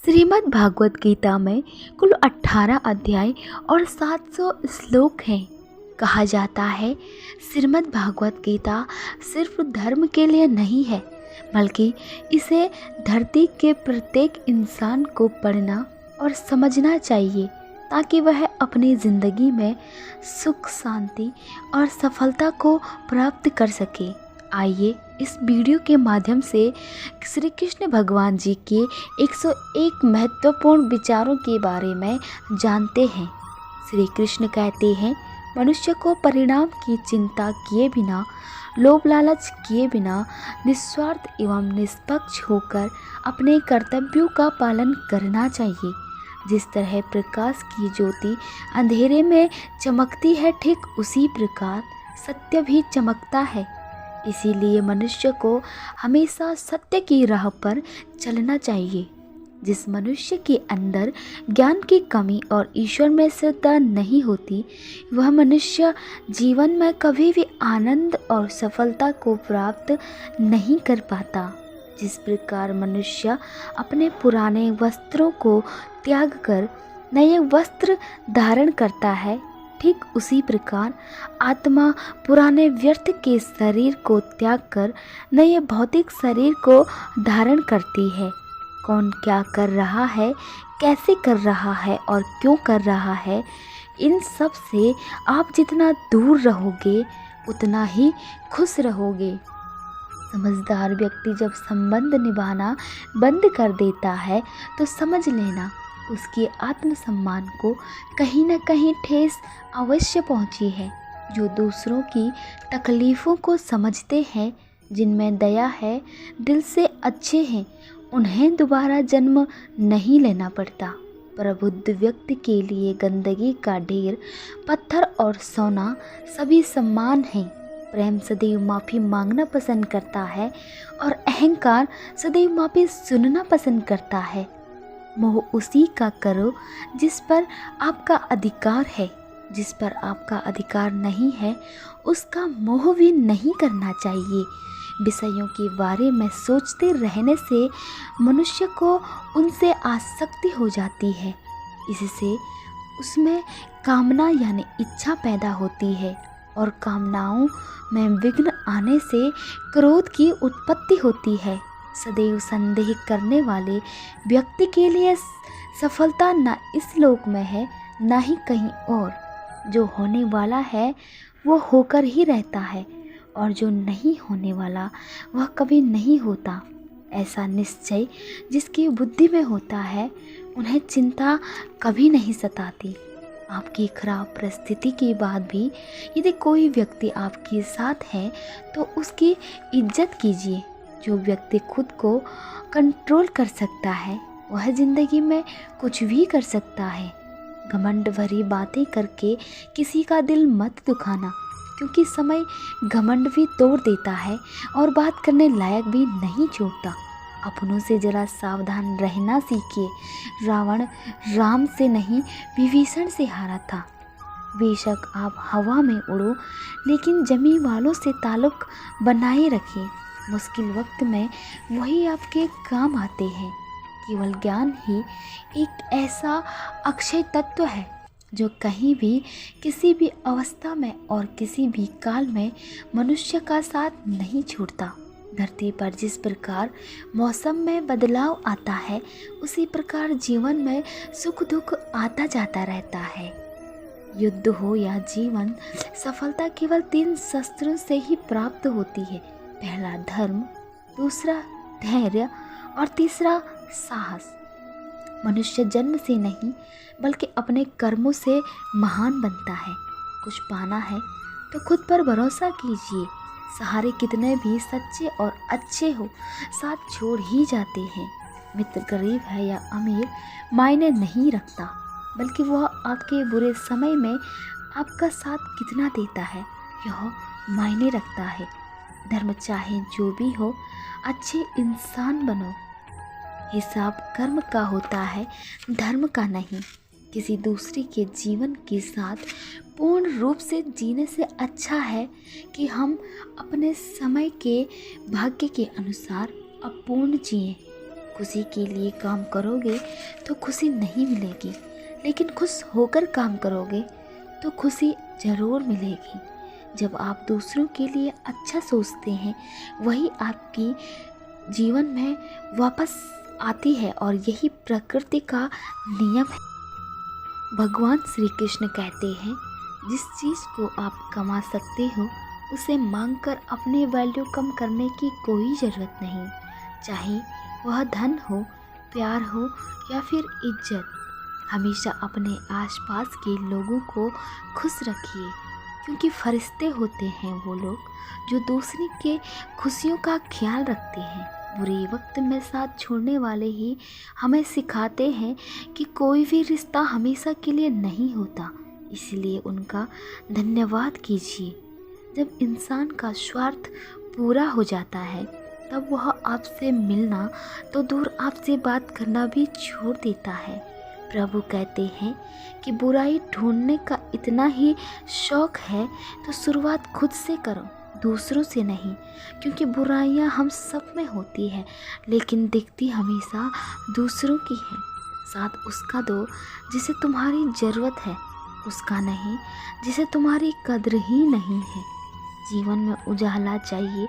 श्रीमद् भागवत गीता में कुल 18 अध्याय और 700 श्लोक हैं। कहा जाता है श्रीमद् भागवत गीता सिर्फ धर्म के लिए नहीं है, बल्कि इसे धरती के प्रत्येक इंसान को पढ़ना और समझना चाहिए ताकि वह अपनी ज़िंदगी में सुख, शांति और सफलता को प्राप्त कर सके। आइए इस वीडियो के माध्यम से श्री कृष्ण भगवान जी के 101 महत्वपूर्ण विचारों के बारे में जानते हैं। श्री कृष्ण कहते हैं, मनुष्य को परिणाम की चिंता किए बिना, लोभ लालच किए बिना निस्वार्थ एवं निष्पक्ष होकर अपने कर्तव्यों का पालन करना चाहिए। जिस तरह प्रकाश की ज्योति अंधेरे में चमकती है, ठीक उसी प्रकार सत्य भी चमकता है। इसीलिए मनुष्य को हमेशा सत्य की राह पर चलना चाहिए। जिस मनुष्य के अंदर ज्ञान की कमी और ईश्वर में श्रद्धा नहीं होती, वह मनुष्य जीवन में कभी भी आनंद और सफलता को प्राप्त नहीं कर पाता। जिस प्रकार मनुष्य अपने पुराने वस्त्रों को त्याग कर नए वस्त्र धारण करता है, ठीक उसी प्रकार आत्मा पुराने व्यर्थ के शरीर को त्याग कर नए भौतिक शरीर को धारण करती है। कौन क्या कर रहा है, कैसे कर रहा है और क्यों कर रहा है, इन सब से आप जितना दूर रहोगे उतना ही खुश रहोगे। समझदार व्यक्ति जब संबंध निभाना बंद कर देता है तो समझ लेना उसके आत्मसम्मान को कहीं न कहीं ठेस अवश्य पहुंची है। जो दूसरों की तकलीफ़ों को समझते हैं, जिनमें दया है, दिल से अच्छे हैं, उन्हें दोबारा जन्म नहीं लेना पड़ता। प्रबुद्ध व्यक्ति के लिए गंदगी का ढेर, पत्थर और सोना सभी सम्मान हैं। प्रेम सदैव माफ़ी मांगना पसंद करता है और अहंकार सदैव माफ़ी सुनना पसंद करता है। मोह उसी का करो जिस पर आपका अधिकार है। जिस पर आपका अधिकार नहीं है, उसका मोह भी नहीं करना चाहिए। विषयों के बारे में सोचते रहने से मनुष्य को उनसे आसक्ति हो जाती है। इससे उसमें कामना यानी इच्छा पैदा होती है और कामनाओं में विघ्न आने से क्रोध की उत्पत्ति होती है। सदैव संदेह करने वाले व्यक्ति के लिए सफलता न इस लोक में है, न ही कहीं और। जो होने वाला है वो होकर ही रहता है और जो नहीं होने वाला वह कभी नहीं होता। ऐसा निश्चय जिसकी बुद्धि में होता है, उन्हें चिंता कभी नहीं सताती। आपकी खराब परिस्थिति के बाद भी यदि कोई व्यक्ति आपके साथ है तो उसकी इज्जत कीजिए। जो व्यक्ति खुद को कंट्रोल कर सकता है, वह ज़िंदगी में कुछ भी कर सकता है। घमंड भरी बातें करके किसी का दिल मत दुखाना, क्योंकि समय घमंड भी तोड़ देता है और बात करने लायक भी नहीं छोड़ता। अपनों से जरा सावधान रहना सीखिए। रावण राम से नहीं, विभीषण से हारा था। बेशक आप हवा में उड़ो, लेकिन जमी वालों से ताल्लुक बनाए रखिए। मुश्किल वक्त में वही आपके काम आते हैं। केवल ज्ञान ही एक ऐसा अक्षय तत्व है जो कहीं भी, किसी भी अवस्था में और किसी भी काल में मनुष्य का साथ नहीं छोड़ता। धरती पर जिस प्रकार मौसम में बदलाव आता है, उसी प्रकार जीवन में सुख दुख आता जाता रहता है। युद्ध हो या जीवन, सफलता केवल 3 शस्त्रों से ही प्राप्त होती है। पहला धर्म, दूसरा धैर्य और तीसरा साहस। मनुष्य जन्म से नहीं बल्कि अपने कर्मों से महान बनता है। कुछ पाना है तो खुद पर भरोसा कीजिए। सहारे कितने भी सच्चे और अच्छे हो, साथ छोड़ ही जाते हैं। मित्र गरीब है या अमीर मायने नहीं रखता, बल्कि वह आपके बुरे समय में आपका साथ कितना देता है, यह मायने रखता है। धर्म चाहे जो भी हो, अच्छे इंसान बनो। हिसाब कर्म का होता है, धर्म का नहीं। किसी दूसरे के जीवन के साथ पूर्ण रूप से जीने से अच्छा है कि हम अपने समय के भाग्य के अनुसार अपूर्ण जिएं। खुशी के लिए काम करोगे तो खुशी नहीं मिलेगी, लेकिन खुश होकर काम करोगे तो खुशी ज़रूर मिलेगी। जब आप दूसरों के लिए अच्छा सोचते हैं वही आपकी जीवन में वापस आती है, और यही प्रकृति का नियम है। भगवान श्री कृष्ण कहते हैं, जिस चीज़ को आप कमा सकते हो उसे मांगकर अपने वैल्यू कम करने की कोई ज़रूरत नहीं, चाहे वह धन हो, प्यार हो या फिर इज्जत। हमेशा अपने आसपास के लोगों को खुश रखिए, क्योंकि फरिश्ते होते हैं वो लोग जो दूसरे के खुशियों का ख्याल रखते हैं। बुरे वक्त में साथ छोड़ने वाले ही हमें सिखाते हैं कि कोई भी रिश्ता हमेशा के लिए नहीं होता, इसलिए उनका धन्यवाद कीजिए। जब इंसान का स्वार्थ पूरा हो जाता है तब वह आपसे मिलना तो दूर आपसे बात करना भी छोड़ देता है। प्रभु कहते हैं कि बुराई ढूंढने का इतना ही शौक है तो शुरुआत खुद से करो, दूसरों से नहीं, क्योंकि बुराइयां हम सब में होती है लेकिन दिखती हमेशा दूसरों की है। साथ उसका दो जिसे तुम्हारी ज़रूरत है, उसका नहीं जिसे तुम्हारी कद्र ही नहीं है। जीवन में उजाला चाहिए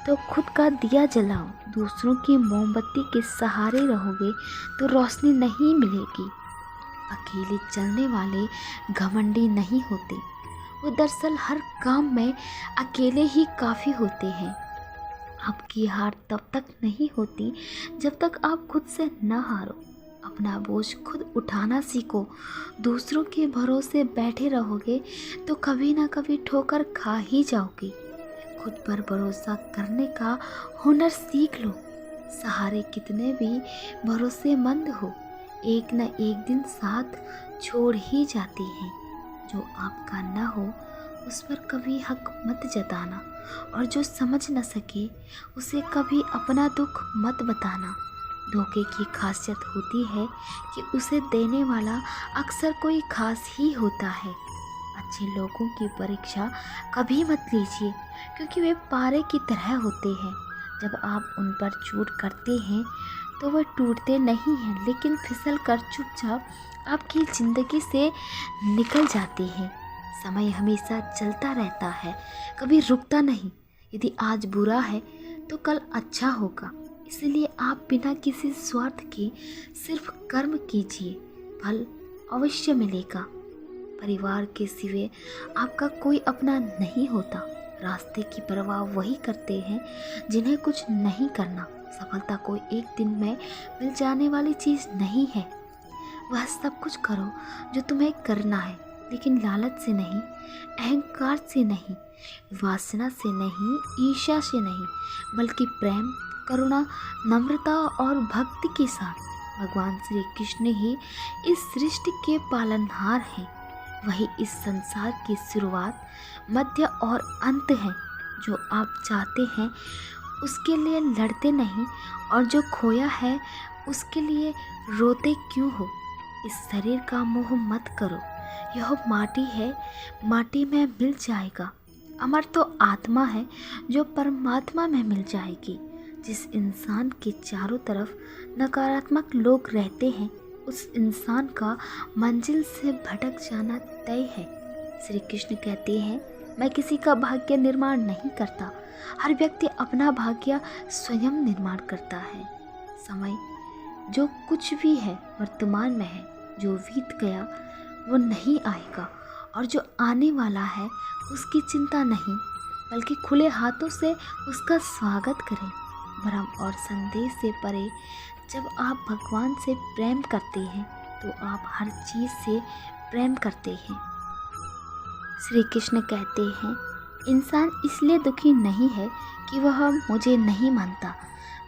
तो खुद का दिया जलाओ। दूसरों की मोमबत्ती के सहारे रहोगे तो रोशनी नहीं मिलेगी। अकेले चलने वाले घमंडी नहीं होते, वो दरअसल हर काम में अकेले ही काफ़ी होते हैं। आपकी हार तब तक नहीं होती जब तक आप खुद से न हारो। अपना बोझ खुद उठाना सीखो। दूसरों के भरोसे बैठे रहोगे तो कभी ना कभी ठोकर खा ही जाओगे। खुद पर भरोसा करने का हुनर सीख लो। सहारे कितने भी भरोसेमंद हो, एक न एक दिन साथ छोड़ ही जाते हैं। जो आपका न हो उस पर कभी हक मत जताना, और जो समझ न सके उसे कभी अपना दुख मत बताना। धोखे की खासियत होती है कि उसे देने वाला अक्सर कोई खास ही होता है। अच्छे लोगों की परीक्षा कभी मत लीजिए, क्योंकि वे पारे की तरह होते हैं। जब आप उन पर चोट करते हैं तो वे टूटते नहीं हैं, लेकिन फिसल कर चुपचाप आपकी ज़िंदगी से निकल जाते हैं। समय हमेशा चलता रहता है, कभी रुकता नहीं। यदि आज बुरा है तो कल अच्छा होगा, इसलिए आप बिना किसी स्वार्थ के सिर्फ कर्म कीजिए, फल अवश्य मिलेगा। परिवार के सिवा आपका कोई अपना नहीं होता। रास्ते की परवाह वही करते हैं जिन्हें कुछ नहीं करना। सफलता कोई एक दिन में मिल जाने वाली चीज़ नहीं है। वह सब कुछ करो जो तुम्हें करना है, लेकिन लालच से नहीं, अहंकार से नहीं, वासना से नहीं, ईर्ष्या से नहीं, बल्कि प्रेम, करुणा, नम्रता और भक्ति के साथ। भगवान श्री कृष्ण ही इस सृष्टि के पालनहार हैं। वही इस संसार की शुरुआत, मध्य और अंत है। जो आप चाहते हैं उसके लिए लड़ते नहीं, और जो खोया है उसके लिए रोते क्यों हो। इस शरीर का मोह मत करो, यह माटी है, माटी में मिल जाएगा। अमर तो आत्मा है जो परमात्मा में मिल जाएगी। जिस इंसान के चारों तरफ नकारात्मक लोग रहते हैं उस इंसान का मंजिल से भटक जाना तय है। श्री कृष्ण कहते हैं, मैं किसी का भाग्य निर्माण नहीं करता, हर व्यक्ति अपना भाग्य स्वयं निर्माण करता है। समय जो कुछ भी है वर्तमान में है, जो बीत गया वो नहीं आएगा, और जो आने वाला है उसकी चिंता नहीं, बल्कि खुले हाथों से उसका स्वागत करें। भ्रम और संदेह से परे जब आप भगवान से प्रेम करते हैं तो आप हर चीज़ से प्रेम करते हैं। श्री कृष्ण कहते हैं, इंसान इसलिए दुखी नहीं है कि वह मुझे नहीं मानता,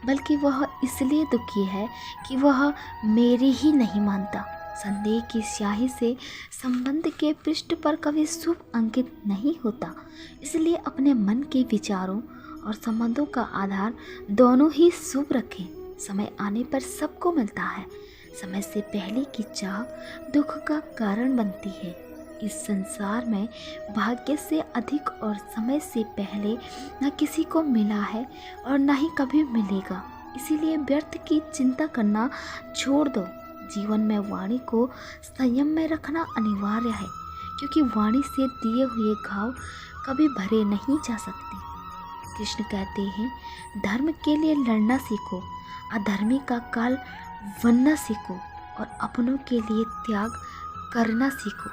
बल्कि वह इसलिए दुखी है कि वह मेरी ही नहीं मानता। संदेह की स्याही से संबंध के पृष्ठ पर कभी शुभ अंकित नहीं होता, इसलिए अपने मन के विचारों और संबंधों का आधार दोनों ही शुभ रखें। समय आने पर सबको मिलता है। समय से पहले की चाह दुख का कारण बनती है। इस संसार में भाग्य से अधिक और समय से पहले न किसी को मिला है और न ही कभी मिलेगा। इसीलिए व्यर्थ की चिंता करना छोड़ दो। जीवन में वाणी को संयम में रखना अनिवार्य है, क्योंकि वाणी से दिए हुए घाव कभी भरे नहीं जा सकते। कृष्ण कहते हैं, धर्म के लिए लड़ना सीखो, अधर्मी का काल बनना सीखो और अपनों के लिए त्याग करना सीखो।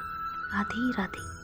राधे राधे।